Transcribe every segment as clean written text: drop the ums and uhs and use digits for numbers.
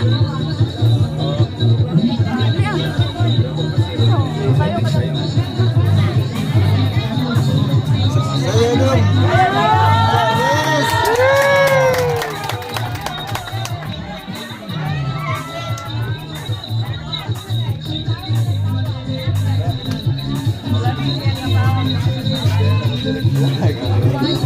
Saya dong. Yes.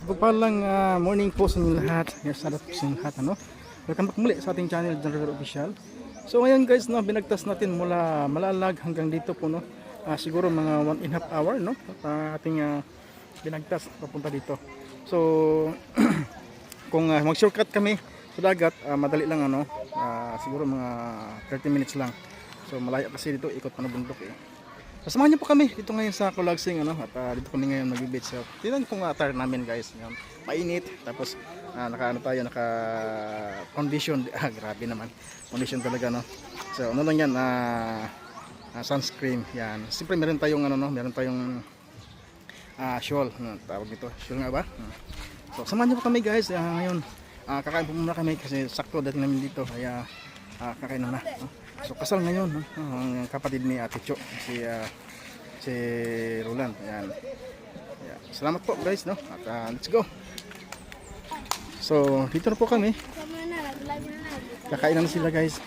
Pagpalang morning po sa inyo lahat. Yes, sarap po sa inyo lahat, ano? Welcome back muli sa ating channel, John Rivera Official. So ngayon guys, no, binagtas natin mula Malalag hanggang dito po, no? Siguro mga 1.5 hour, no? Ating binagtas papunta dito. So kung mag-shortcut kami sa dagat, madali lang, ano? Siguro mga 30 minutes lang. So malayo kasi dito, ikot pa na bundok eh. Samahan niyo po kami dito ngayon sa Culagsing, ano, at dito kami ngayon mag-beach. So, tingnan po ang attire namin guys. Yan. Mainit, tapos naka condition. Grabe naman. Condition talaga, no. So, ano lang yan, sunscreen. Yan. Siyempre meron tayong ano, no, meron tayong shawl, tawag dito. Shawl nga ba? So, samahan niyo po kami guys. Ngayon, kakain po muna kami kasi sakto dating namin dito. Kaya kakain na. No? So kasal ngayon, no? Ang kapatid ni Ate Cho, si Roland. Ayan. Ayan. Salamat po guys, no? At let's go. So dito na po kami. Kakain na sila guys.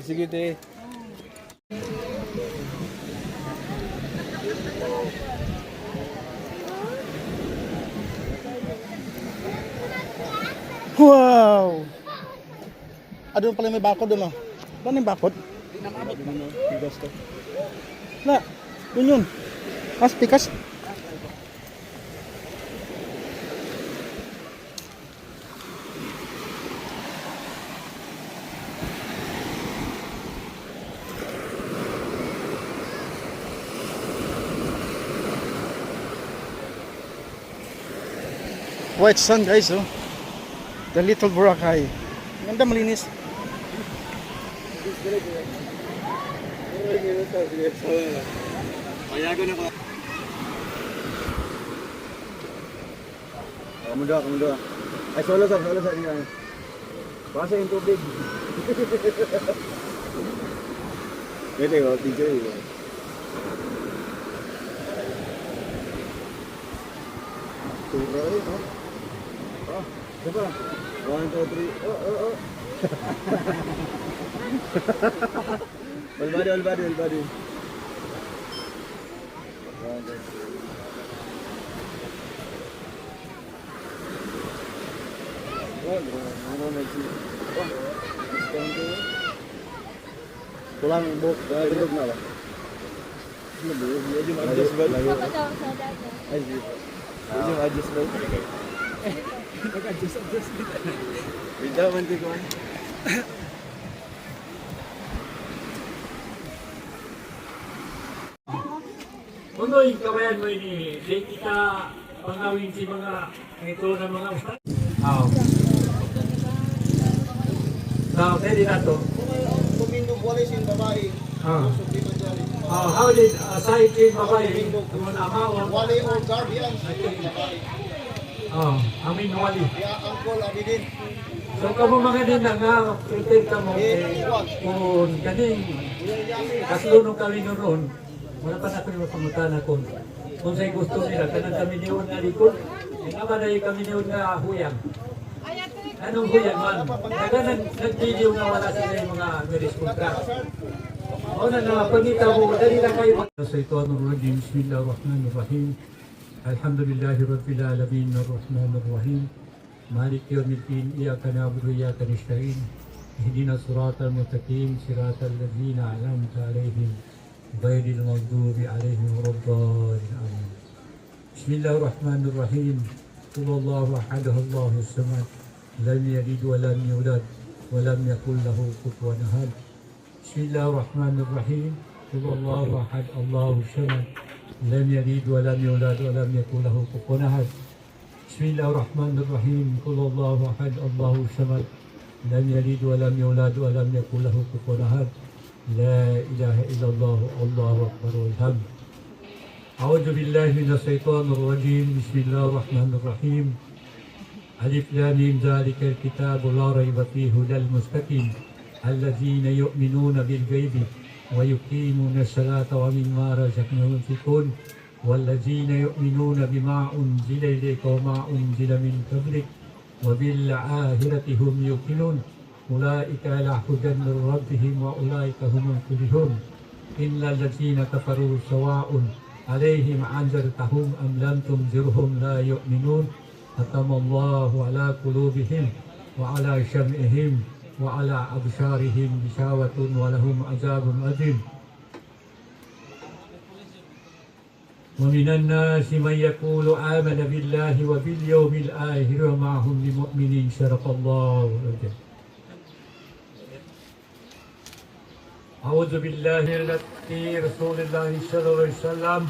Sige te. Wow! Doon pala may bakod doon, oh. Ano yung bakod? Tigas to. Wala. Yun. Mas pikas. White sand guys, oh. The Little Boracay. Ganda, malinis. Kamu doa. Ay, solo sa niya. Basa yung tubig. Pwede ko, teacher yun. Tura eh, no? Diba? 1, 2, 3. Oh. All body. Pulang buk, duduk na ba? Medyo adjust ba? Medyo adjust ba? Mag-adjust. Bida man di ko. Unoy, kabayan mo ini, di kita pangawin si mga ito na mga ustad. Pwede na to. Tumindog wala sin babae. How did aside in babae, naman amawan? Wali or guardian babae. Amin wali. Ya angkol abidin. So kamo mga din na nga, protect ka mo. Kung kaning, kaslunong kami noon, wala pa na kami pangutana kung sa'y gusto nila, kanang kami niyon nga likod, yung naman ay kami niyon nga huyang. Anong huyang man? Naga nag-video nga wala sila yung mga marriage contract. O na pagkita mo, dali lang kayo. Shaitanirrajim, Bismillahirrahmanirrahim. Alhamdulillahi Rabbil Alamin, Ar-Rahmanir-Rahim. Malik yawmiddin, Iyaka na'budu wa iyaka nasta'in. Ihdinas siratal mustaqim, siratal ladzina an'amta 'alaihim, ghairil maghdubi 'alaihim waladdallin. Amin. Bismillahirrahmanirrahim. Qul huwallahu ahad, Allahus samad. Lam yalid wa lam yulad wa lam yakul lahu kufuwan ahad. Bismillahirrahmanirrahim. Qul huwallahu ahad, Allahus samad. Lam yalid wa lam yulad wa lam yakul lahu kufuwan ahad. بسم الله الرحمن الرحيم قل الله أحد الله الصمد لم يلد ولم يولد ولم يكن له كفوا أحد لا إله إلا الله الله أكبر والحمد أعوذ بالله من الشيطان الرجيم بسم الله الرحمن الرحيم ألف لام ميم ذلك الكتاب لا ريب فيه هدى المستقيم الذين يؤمنون بالغيب ويقيمون الصلاة ومما رزقناهم ينفقون والذين يؤمنون بما أنزل إليك وما أنزل من قبلك وبالآخرة هم يوقنون أولئك على هدى من ربهم وأولئك هم المفلحون إن الذين كفروا سواء عليهم أنذرتهم أم لم تنذرهم لا يؤمنون ختم الله على قلوبهم وعلى سمعهم وعلى أبصارهم غشاوة ولهم عذاب عظيم ومن الناس من يقول آمن بالله وباليوم الآخر وما هم بمؤمنين صدق الله العظيم أعوذ بالله من التي رسول الله صلى الله عليه وسلم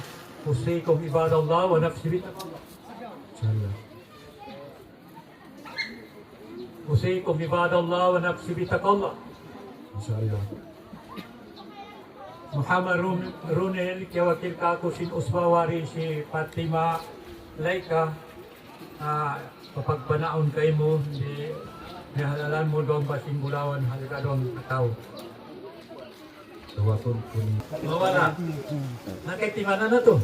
أوصيكم عباد الله ونفسي بتقوى الله أوصيكم عباد الله ونفسي بتقوى الله إن شاء الله Muhammad Runel, kawakil ka ako sin Usbawari si Fatima Laika, kapagpanaon kay mo, di halalan mo doon basing bulawan halikadong ataw. Tawapon po ni. Mawala. Nakaitimana na to.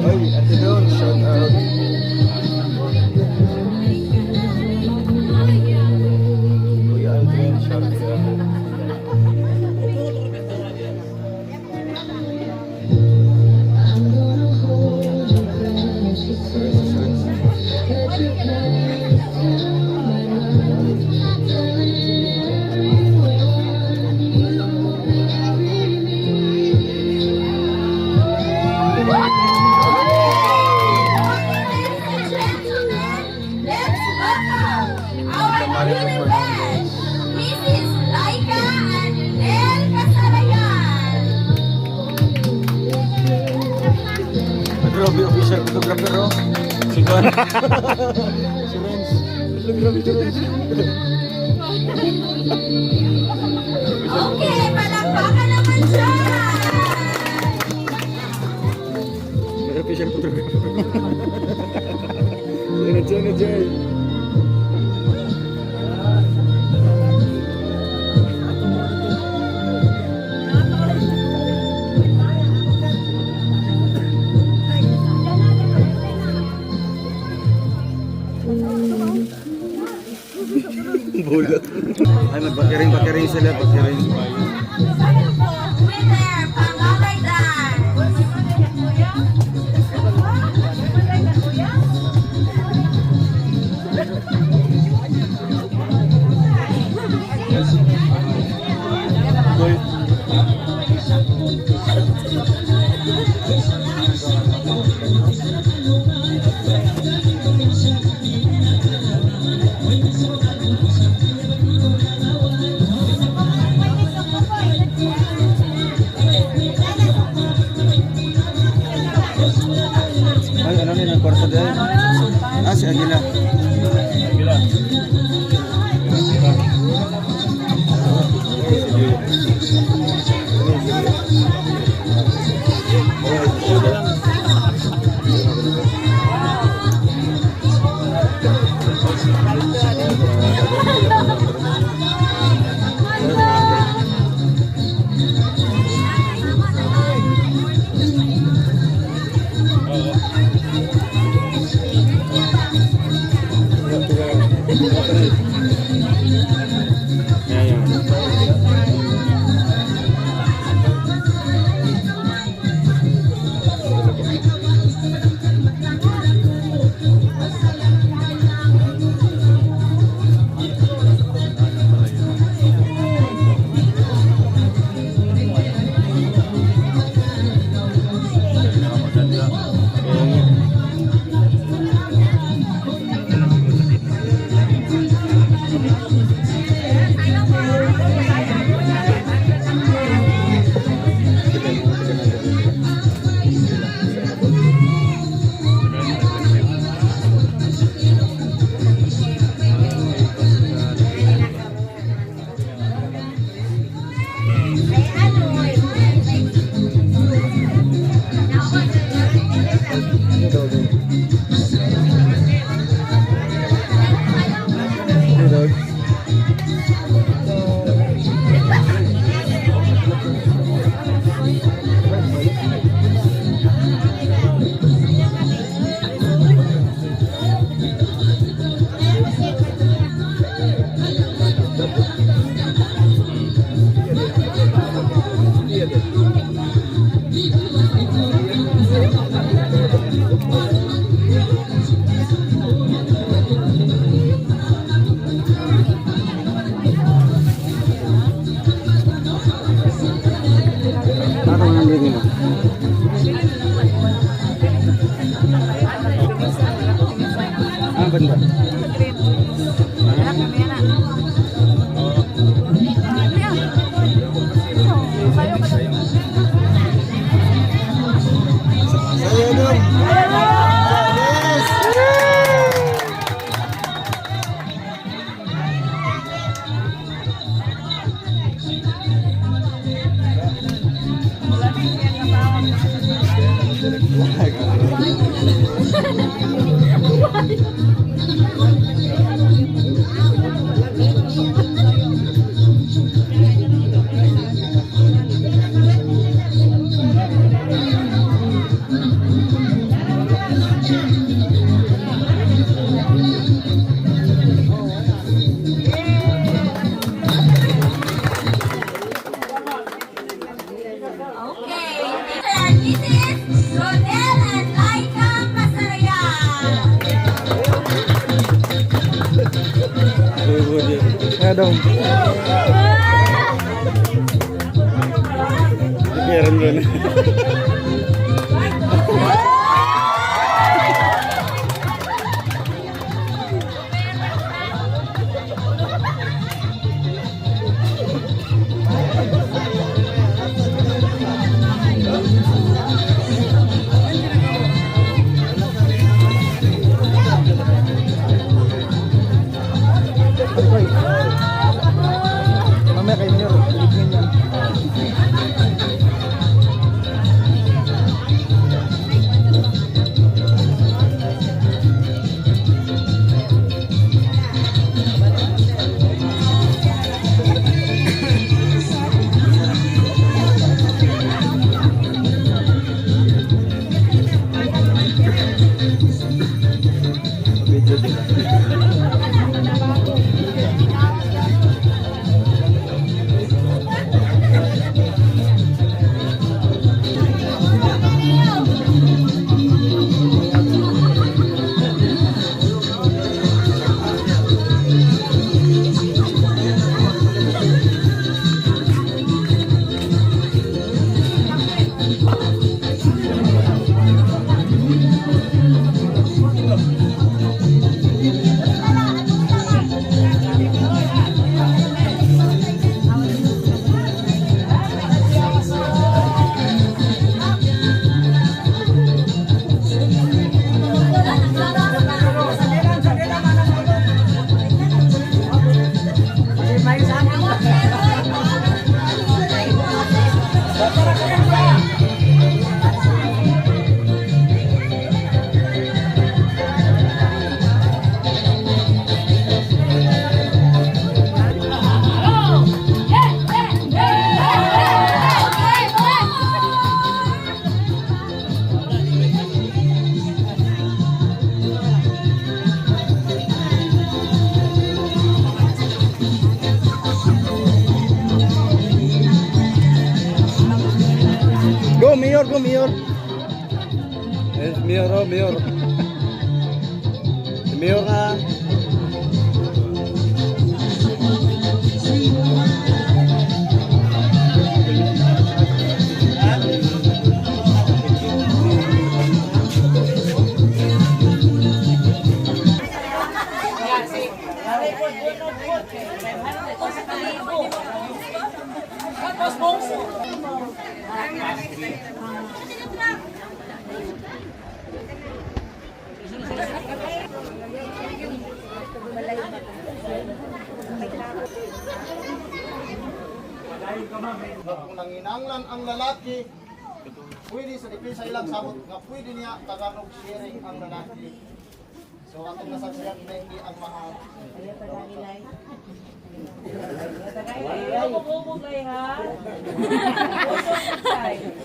Oy, ate doon, shout out. Kuya Aldrin, shout out. Let's welcome our newly wed, Mrs. Laika and Nel Casarayan. Grabe, official photographer, oh. Si Juan. Si Renz. Grabe, si Renz. Okay, palakpakan naman siya. Official photographer. Jenna Jay. Bulat. Ay, magpakiring sila, pakiring. Winner, Pangalay Dan. Ay, ano nila, kwarto dahil? Ah, si Aguila. Aguila. Ah, banda. Saya dong. Okay, and this is Rodel and Laika Kasarayan. Kaya daw. Meron doon. Mamaya kayo Mayor, ilignin yan. Video din. Go Mayor, go Mayor. Yes, Mayor, oh, Mayor. Mayor ka. Kung nanginanglan ang lalaki, pwede sa depensa ilang sabot nga pwede niya tagalog sharing ang lalaki. So atong nasaksihan na hindi ang mahal.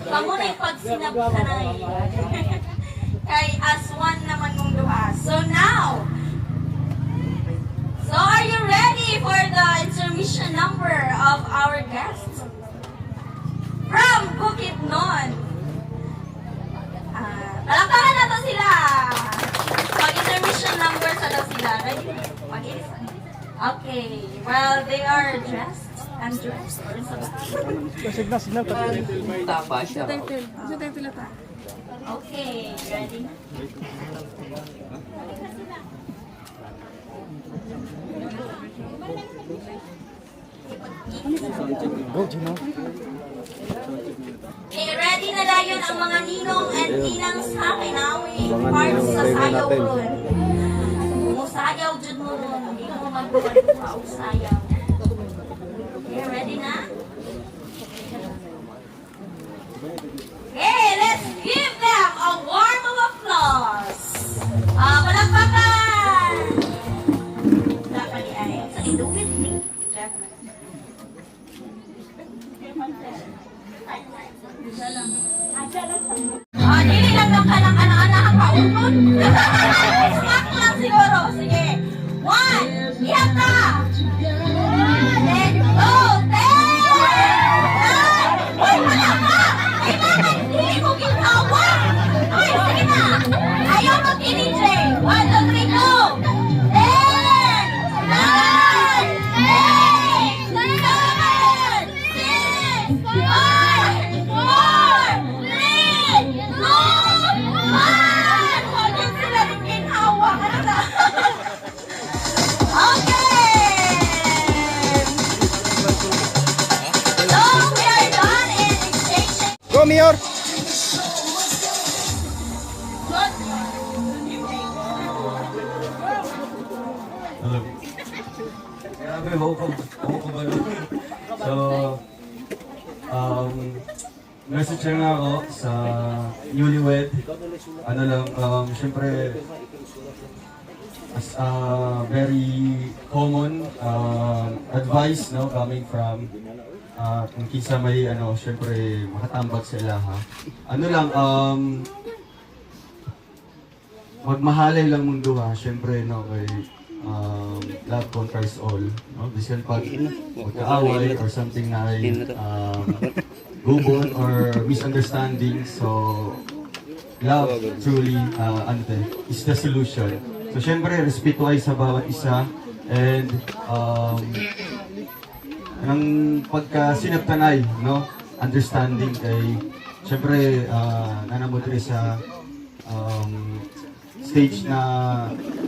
Kamu na yung pagsinap ka na kay aswan naman mong duha. So now, so are you ready for the intermission number of our guests? From Bukidnon. Palakpakan na to sila. Mag-intermission number sa daw sila. Ready? Okay. Well, they are dressed Andres? Or sa ba? Signal. Okay, ready na? Go, Gino. Okay, ready na dayon ang mga ninong and ninang sa kinawing parts sa sayaw ron. Musayaw jud mo ron, hindi mo magpapagawa og sayaw. Okay, ready na? Okay, let's give them a warm of applause. Palakpakan! Dapat ni ay sa idugit ni Jack. Dili lang daw ka ng anak-anak ang paunod. Smak lang siguro. Sige. 1, yata! Then, go! 10! 9! Uy, wala ka! Kailangan, hindi mo ginawa! Uy, sige na! Ayaw mo tinijay! 1, 2, 3, go! 10! 9! 8! 7! 6! 5! 4! 3! 2! 1! Huwag sila rin ginawa! Okay! So, we are done in exchanging. Go, Mayor! Hello. Grabe, ako kabalo. So, message lang ako sa newlywed. Ano lang, syempre, as very common advice, no, coming from kung kisa may, syempre, makatambag sa ilaha. Ano lang, magmahalay lang mong duha, syempre, no, kay love conquers all, no? Bisan pag magkaaway or something na ay gubon or misunderstanding, so love truly is the solution. So syempre, respeto ay sa bawat isa, and ang pagka-sinaptanay, no? Understanding kay syempre nanamod rin sa stage na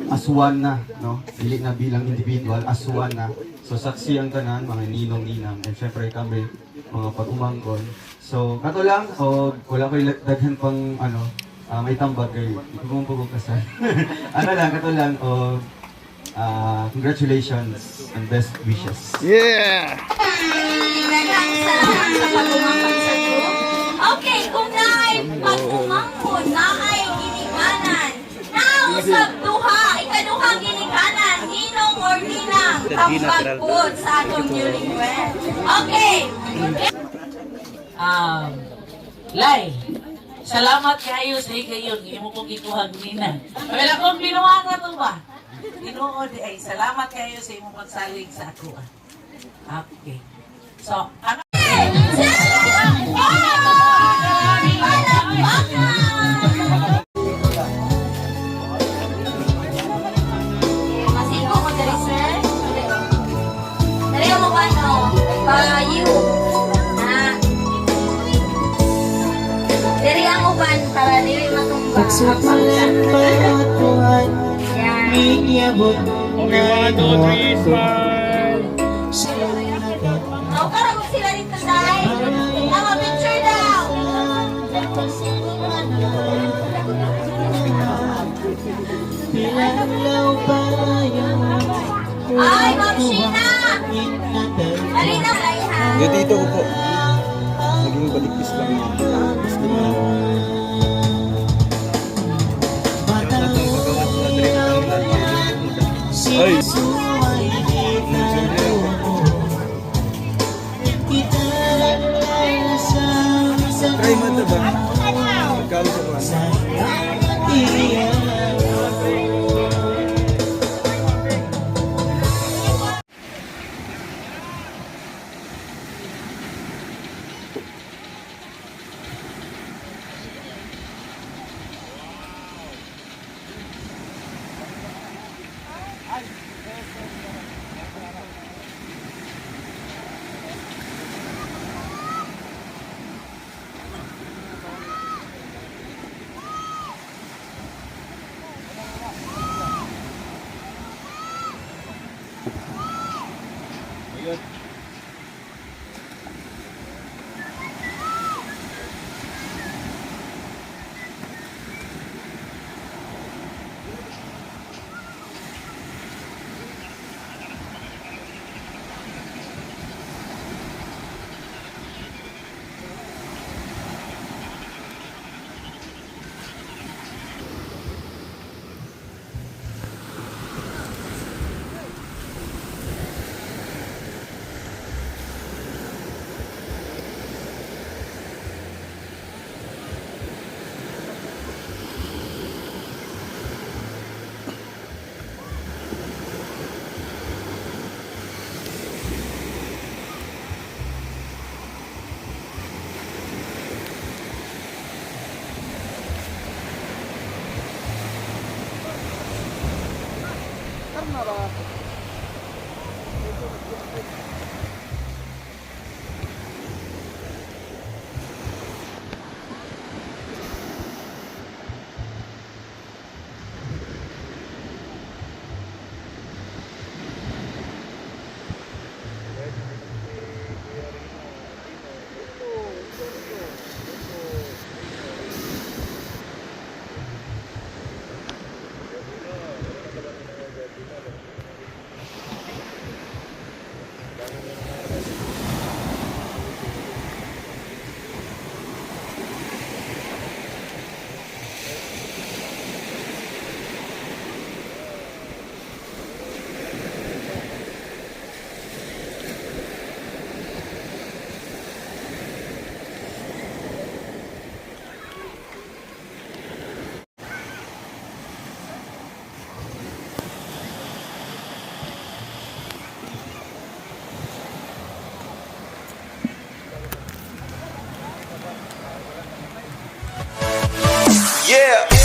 as one na, no? Dili na bilang individual, as one na. So saksi ang tanan, mga ninong-ninang, and syempre kami, mga pag-umangkon. So kato lang, o wala ko'y daghan pang may tambag kay pagpupugog kasal. Ano lang, kato lang, congratulations and best wishes. Yeah! Daghang salamat sa pag-umangkon sa group. Okay, kung naay pag-umangkon, naay ginikanan. Now, sa ikaduhang ginikanan, ninong or ninang, tambagpod sa atong newlywed. Okay. Lai, salamat kayo sa ikayon. Hindi mo kong ikuhag nina. Wala kong binuha na ito ba? Tinuod ay salamat kayo sa imong pagsalig sa ako. Okay. So, ano? Masiko mo dali, sir. Dali mo ba, no? You. Dali ang uban para dili matumba. Yan. Oh, karang sila dito, Day. Mga picture daw. Ay, Ma'am Sheena! Dali na, Raihan. Dito ko po. Naging balikis lang yun. Ay! Try mo ito ba? Magkalo sa mga. Yeah.